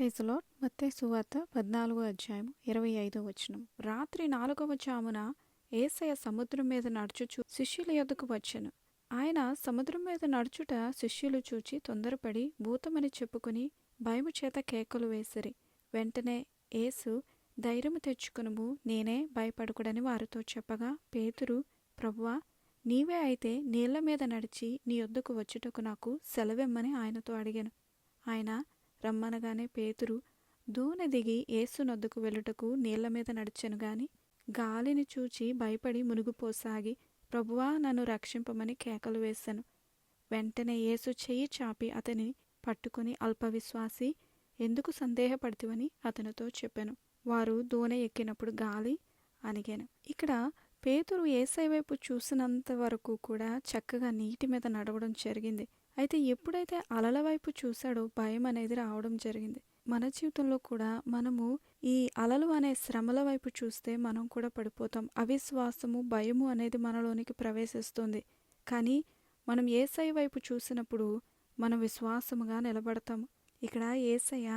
Praise the lord. మత్తయి సువార్త 14వ అధ్యాయము 25వ వచనం. రాత్రి 4వ జామున యేసయ్య సముద్రం మీద నడుచుచు శిష్యుల యొద్దకు వచ్చెను. ఆయన సముద్రం మీద నడుచుట శిష్యులు చూచి తొందరపడి భూతమని చెప్పుకుని భయము చేత కేకలు వేసిరి. వెంటనే యేసు, ధైర్యము తెచ్చుకొనుము, నేనే, భయపడకుడని వారితో చెప్పగా, పేతురు, ప్రభువా, నీవే అయితే నీళ్ల మీద నడిచి నీ యొద్దకు వచ్చుటకు నాకు సెలవిమ్మని ఆయనతో అడిగాను. ఆయన రమ్మనగానే పేతురు దూనె దిగి యేసునొద్దకు వెళ్ళుటకు నీళ్ల మీద నడిచెను గాని గాలిని చూచి భయపడి మునిగిపోసాగి, ప్రభువా, నన్ను రక్షింపమని కేకలు వేశాను. వెంటనే యేసు చెయ్యి చాపి అతని పట్టుకుని, అల్పవిశ్వాసి, ఎందుకు సందేహపడితివని అతనితో చెప్పాను. వారు దూనె ఎక్కినప్పుడు గాలి అణిగాను. ఇక్కడ పేతురు యేసయ్య వైపు చూసినంత వరకు కూడా చక్కగా నీటి మీద నడవడం జరిగింది. అయితే ఎప్పుడైతే అలల వైపు చూశాడో భయం అనేది రావడం జరిగింది. మన జీవితంలో కూడా మనము ఈ అలలు అనే శ్రమల వైపు చూస్తే మనం కూడా పడిపోతాం. అవిశ్వాసము, భయము అనేది మనలోనికి ప్రవేశిస్తుంది. కానీ మనం యేసయ్య వైపు చూసినప్పుడు మనం విశ్వాసముగా నిలబడతాము. ఇక్కడ యేసయ్య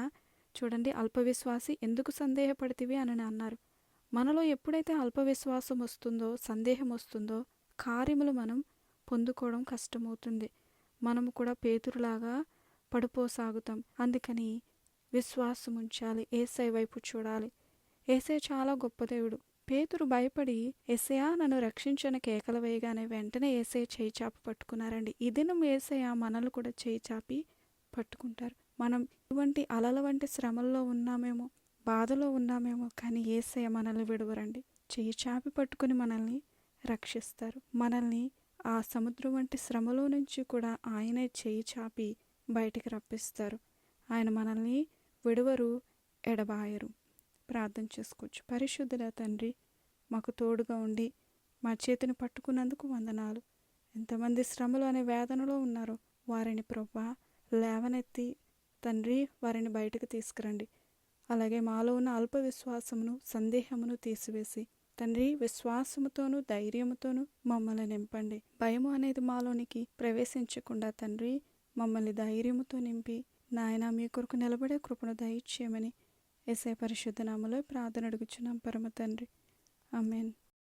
చూడండి, అల్పవిశ్వాసి, ఎందుకు సందేహపడితివి అని అన్నారు. మనలో ఎప్పుడైతే అల్పవిశ్వాసం వస్తుందో, సందేహం వస్తుందో, కార్యములు మనం పొందుకోవడం కష్టమవుతుంది. మనము కూడా పేతురులాగా పడిపోసాగుతాం. అందుకని విశ్వాసం ఉంచాలి, యేసయ్య వైపు చూడాలి. యేసయ్య చాలా గొప్ప దేవుడు. పేతురు భయపడి యేసయ్యా, నన్ను రక్షించని కేకలు వేయగానే వెంటనే యేసయ్య చేయి చాపి పట్టుకున్నారండి. ఈ దినం యేసయ్య మనల్ని కూడా చేయి చాపి పట్టుకుంటారు. మనం ఇటువంటి అలల వంటి శ్రమల్లో ఉన్నామేమో, బాధలో ఉన్నామేమో, కానీ యేసయ్య మనల్ని విడవరండి. చేయి చాపి పట్టుకుని మనల్ని రక్షిస్తారు. మనల్ని ఆ సముద్రం వంటి శ్రమలో నుంచి కూడా ఆయనే చేయి చాపి బయటికి రప్పిస్తారు. ఆయన మనల్ని విడవరు, ఎడబాయరు. ప్రార్థన చేసుకోవచ్చు. పరిశుద్ధుల తండ్రి, మాకు తోడుగా ఉండి మా చేతిని పట్టుకున్నందుకు వందనాలు. ఎంతమంది శ్రమలు అనే వేదనలో ఉన్నారో వారిని ప్రభువా లేవనెత్తి తండ్రి వారిని బయటకు తీసుకురండి. అలాగే మాలో ఉన్న అల్ప విశ్వాసమును, సందేహమును తీసివేసి తండ్రి విశ్వాసముతోనూ ధైర్యముతోనూ మమ్మల్ని నింపండి. భయము అనేది మాలోనికి ప్రవేశించకుండా తండ్రి మమ్మల్ని ధైర్యముతో నింపి నాయన మీ కొరకు నిలబడే కృపను దయచేయమని యేసయ్య పరిశుద్ధ నామములో ప్రార్థన అడుగుచున్నాం పరమ తండ్రి. ఆమేన్.